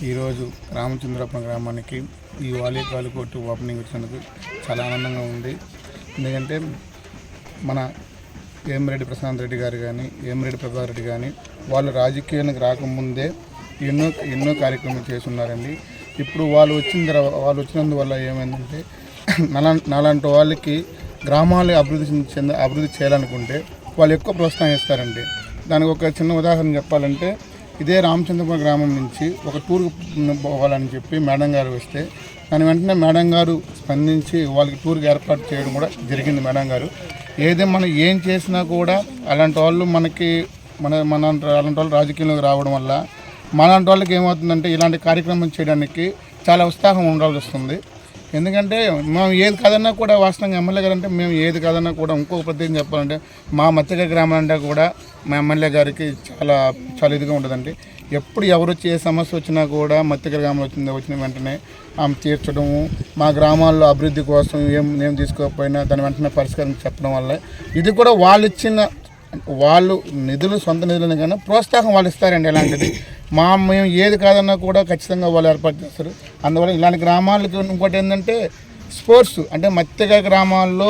ఈరోజు రామచంద్రపురం గ్రామానికి ఈ వాలీబాల్ కోర్టు ఓపెనింగ్ వచ్చినందుకు చాలా ఆనందంగా ఉంది. ఎందుకంటే మన వేమిరెడ్డి ప్రశాంత్ రెడ్డి గారు కానీ వేమిరెడ్డి ప్రభాకర్ రెడ్డి కానీ వాళ్ళు రాజకీయానికి రాకముందే ఎన్నో కార్యక్రమాలు చేస్తున్నారండి. ఇప్పుడు వాళ్ళు వచ్చినందువల్ల ఏమైందంటే నాలాంటి వాళ్ళకి గ్రామాలు అభివృద్ధి చేయాలనుకుంటే వాళ్ళు ఎక్కువ ప్రోత్సహిస్తారండి. దానికి ఒక చిన్న ఉదాహరణ చెప్పాలంటే, ఇదే రామచంద్రపురం గ్రామం నుంచి ఒక టూర్ పోవాలని చెప్పి మేడం గారు వస్తే దాని వెంటనే మేడం గారు స్పందించి వాళ్ళకి టూర్కి ఏర్పాటు చేయడం కూడా జరిగింది. మేడం గారు మనం ఏం చేసినా కూడా అలాంటి వాళ్ళు అలాంటి వాళ్ళు రాజకీయంలోకి రావడం వల్ల మనలాంటి వాళ్ళకి ఏమవుతుందంటే ఇలాంటి కార్యక్రమం చేయడానికి చాలా ఉత్సాహం ఉండాల్సి వస్తుంది. ఎందుకంటే మేము ఏది కాదన్నా కూడా వాస్తవంగా ఎమ్మెల్యే గారు అంటే మేము ఏది కాదన్నా కూడా ఇంకొక ప్రత్యేకం చెప్పాలంటే మా మత్స్యకార గ్రామం అంటే కూడా మా ఎమ్మెల్యే గారికి చాలా ఇదిగా ఉంటుందండి. ఎప్పుడు ఎవరు వచ్చి ఏ సమస్య వచ్చినా కూడా మత్స్యకార గ్రామం వచ్చిన వెంటనే ఆమె తీర్చడము, మా గ్రామాల్లో అభివృద్ధి కోసం ఏం తీసుకోకపోయినా దాని వెంటనే పరిష్కారం చెప్పడం వల్ల ఇది కూడా వాళ్ళు సొంత నిధులని కానీ ప్రోత్సాహం వాళ్ళు ఇస్తారండి. ఎలాంటిది మేము ఏది కాదన్నా కూడా ఖచ్చితంగా వాళ్ళు ఏర్పాటు చేస్తారు. అందువల్ల ఇలాంటి గ్రామాలకు ఇంకోటి ఏంటంటే స్పోర్ట్స్ అంటే మత్స్యకార గ్రామాల్లో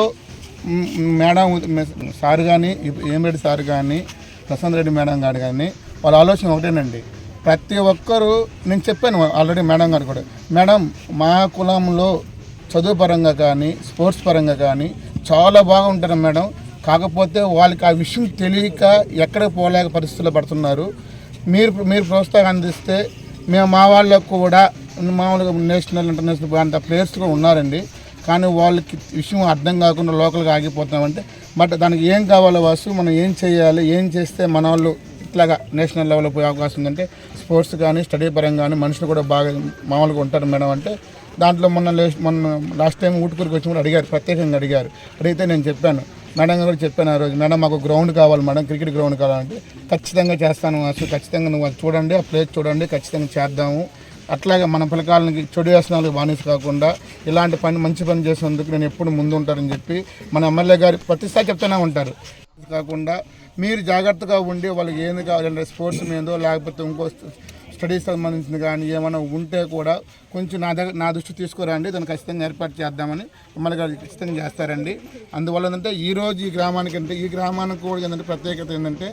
మేడం సార్ కానీ వేమిరెడ్డి సార్ కానీ ప్రశాంత్ రెడ్డి మేడం గారు కానీ వాళ్ళ ఆలోచన ఒకటేనండి. ప్రతి ఒక్కరూ నేను చెప్పాను ఆల్రెడీ మేడం గారు కూడా, మేడం మా కులంలో చదువు పరంగా కానీ స్పోర్ట్స్ పరంగా కానీ చాలా బాగుంటారు మేడం. కాకపోతే వాళ్ళకి ఆ విషయం తెలియక ఎక్కడికి పోలేక పరిస్థితుల్లో పడుతున్నారు. మీరు ప్రోత్సాహం అందిస్తే మా వాళ్ళకు కూడా మామూలుగా నేషనల్ ఇంటర్నేషనల్ అంత ప్లేయర్స్ కూడా ఉన్నారండి. కానీ వాళ్ళకి విషయం అర్థం కాకుండా లోకల్గా ఆగిపోతున్నామంటే బట్ దానికి ఏం కావాలో మనం ఏం చేయాలి, ఏం చేస్తే మన వాళ్ళు ఇట్లాగా నేషనల్ లెవెల్లో పోయే అవకాశం ఉందంటే స్పోర్ట్స్ కానీ స్టడీ పరంగా కానీ మనుషులు కూడా బాగా మామూలుగా ఉంటారు మేడం అంటే దాంట్లో మొన్న లాస్ట్ టైం ఊటుకూరికి వచ్చి కూడా ప్రత్యేకంగా అడిగితే నేను చెప్పాను మేడం కూడా చెప్పాను ఆ రోజు, మేడం మాకు గ్రౌండ్ కావాలి మేడం, క్రికెట్ గ్రౌండ్ కావాలంటే ఖచ్చితంగా చేస్తాను అసలు ఖచ్చితంగా నువ్వు చూడండి, ఆ ప్లేస్ చూడండి, ఖచ్చితంగా చేద్దాము. అట్లాగే మన పిల్లకాయలకి చెడు వ్యసనాలకు బానిస కాకుండా ఇలాంటి మంచి పని చేసేందుకు నేను ఎప్పుడు ముందు ఉంటారని చెప్పి మన ఎమ్మెల్యే గారు ప్రతిసారి చెప్తూనే ఉంటారు. కాకుండా మీరు జాగ్రత్తగా ఉండి వాళ్ళకి ఏంది కావాలంటే స్పోర్ట్స్ మీదో లేకపోతే ఇంకో స్టడీస్ సంబంధించింది కానీ ఏమైనా ఉంటే కూడా కొంచెం నా దృష్టి తీసుకురండి, దాన్ని ఖచ్చితంగా ఏర్పాటు చేద్దామని ఎమ్మెల్యే గారు ఖచ్చితంగా చేస్తారండి. అందువల్ల ఏంటంటే ఈరోజు ఈ గ్రామానికి కూడా ఏంటంటే ప్రత్యేకత ఏంటంటే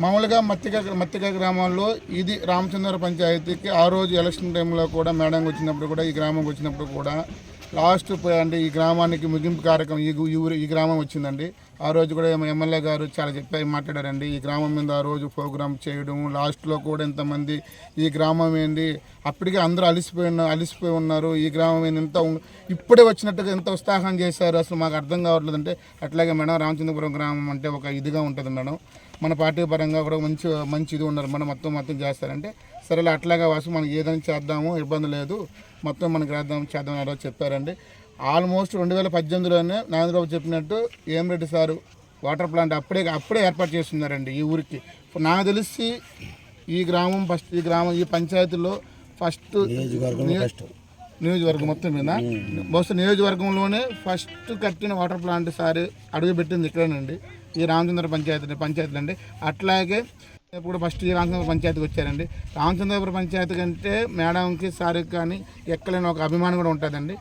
మామూలుగా మత్స్యకార గ్రామాల్లో ఇది రామచంద్ర పంచాయతీకి ఆ రోజు ఎలక్షన్ టైంలో కూడా మేడం వచ్చినప్పుడు కూడా ఈ గ్రామంకి వచ్చినప్పుడు కూడా లాస్ట్ అంటే ఈ గ్రామానికి ముగింపు కార్యక్రమం ఈ గ్రామం వచ్చిందండి. ఆ రోజు కూడా ఎమ్మెల్యే గారు చాలా మాట్లాడారండి. ఈ గ్రామం మీద ఆ రోజు ప్రోగ్రామ్ చేయడం, లాస్ట్లో కూడా ఇంతమంది ఈ గ్రామం ఏంది అప్పటికే అందరూ అలిసిపోయి ఉన్నారు, ఈ గ్రామం ఏంది ఇప్పుడే వచ్చినట్టుగా ఎంత ఉత్సాహం చేశారు, అసలు మాకు అర్థం కావట్లేదు అంటే అట్లాగే మేడం రామచంద్రపురం గ్రామం అంటే ఒక ఇదిగా ఉంటుంది మేడం. మన పార్టీ పరంగా కూడా మంచి ఇది ఉన్నారు మేడం, మొత్తం చేస్తారంటే సరేలే అట్లాగా మనం ఏదైనా చేద్దాము, ఇబ్బంది లేదు, మొత్తం మనకి చేద్దాం అని చెప్పారండి. ఆల్మోస్ట్ 2018లోనే నాగేంద్రబాబు చెప్పినట్టు వేమిరెడ్డి సారు వాటర్ ప్లాంట్ అప్పుడే ఏర్పాటు చేస్తున్నారండి ఈ ఊరికి. నాకు తెలిసి ఈ పంచాయతీలో ఫస్ట్ నియోజకవర్గం మొత్తం మీద బహుశా నియోజకవర్గంలోనే ఫస్ట్ కట్టిన వాటర్ ప్లాంట్ సారి అడుగుపెట్టింది ఇక్కడేనండి, ఈ రామచంద్ర పంచాయతీలు అండి. అట్లాగే ఇప్పుడు ఫస్ట్ ఈ రామచంద్రపురం పంచాయతీకి వచ్చారండి. రామచంద్రపురం పంచాయతీ కంటే మేడంకి సార్కి కానీ ఎక్కలేని ఒక అభిమానం కూడా ఉంటుందండి.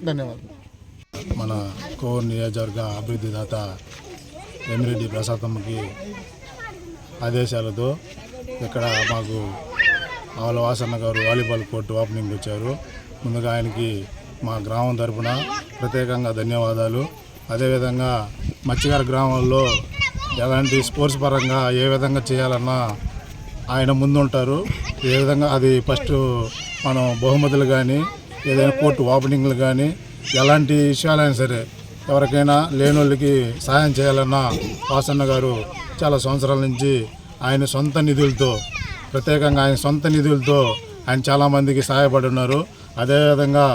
ధన్యవాదాలు. మన కోర్ నియోజకవర్గ అభివృద్ధి దాత వేమిరెడ్డి ప్రసాదమ్మకి ఆదేశాలతో ఇక్కడ మాకు ఆవుల వాసన్న గారు వాలీబాల్ కోర్టు ఓపెనింగ్ వచ్చారు. ముందుగా ఆయనకి మా గ్రామం తరఫున ప్రత్యేకంగా ధన్యవాదాలు. అదేవిధంగా మత్స్యకార గ్రామంలో ఎలాంటి స్పోర్ట్స్ పరంగా ఏ విధంగా చేయాలన్నా ఆయన ముందుంటారు. ఏ విధంగా అది ఫస్ట్ మనం బహుమతులు కానీ ఏదైనా కోర్టు ఓపెనింగ్లు కానీ ఎలాంటి విషయాలైనా సరే ఎవరికైనా లేని వాళ్ళకి సహాయం చేయాలన్నా వాసన్న గారు చాలా సంవత్సరాల నుంచి ఆయన సొంత నిధులతో ఆయన చాలామందికి సహాయపడి ఉన్నారు. అదేవిధంగా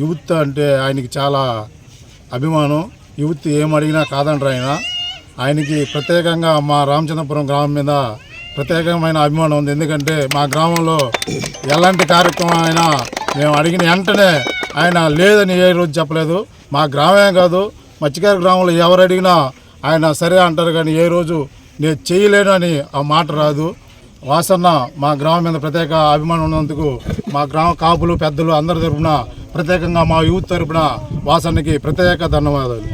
యూత్ అంటే ఆయనకి చాలా అభిమానం. యూత్ ఏమడిగినా కాదంటారు. ఆయనకి ప్రత్యేకంగా మా రామచంద్రపురం గ్రామం మీద ప్రత్యేకమైన అభిమానం ఉంది. ఎందుకంటే మా గ్రామంలో ఎలాంటి కార్యక్రమం అయినా మేము అడిగిన వెంటనే ఆయన లేదని ఏ రోజు చెప్పలేదు. మా గ్రామమే కాదు మత్స్యకార గ్రామంలో ఎవరు అడిగినా ఆయన సరే అంటారు, కానీ ఏ రోజు నేను చేయలేను అని ఆ మాట రాదు. వాసన్న మా గ్రామం మీద ప్రత్యేక అభిమానం ఉన్నందుకు మా గ్రామ కాపులు పెద్దలు అందరి తరపున ప్రత్యేకంగా మా యూత్ తరపున వాసన్నకి ప్రత్యేక ధన్యవాదాలు.